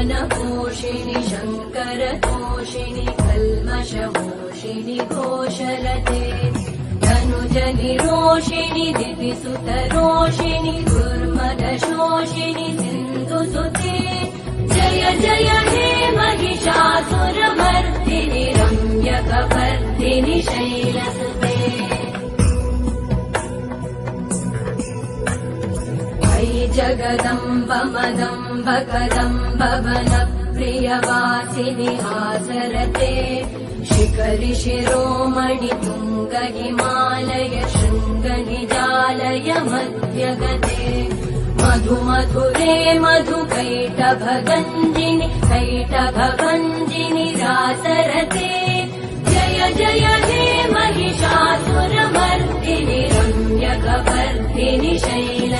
घनपोषिणि शङ्करतोषिणि कल्मषमोषिणि घोषलते धनुजनिरोषिणि दितिसुतरोषिणि दुर्मदशोषिणि सिन्धुसुते जय जय हे महिषासुरमर्दिनि रम्यकपर्दिनि शैलसुते मयि जगदम्ब मदम्ब कदम्ब वनप्रियवासिनि हासरते शिखरि शिरोमणि तुङ्ग हिमालय शृङ्गनिजालय मध्यगते मधुमधुरे मधुकैटभगञ्जिनि कैटभभञ्जिनि रासरते जय जय हे महिषासुरमर्दिनि रम्यकपर्दिनि शैल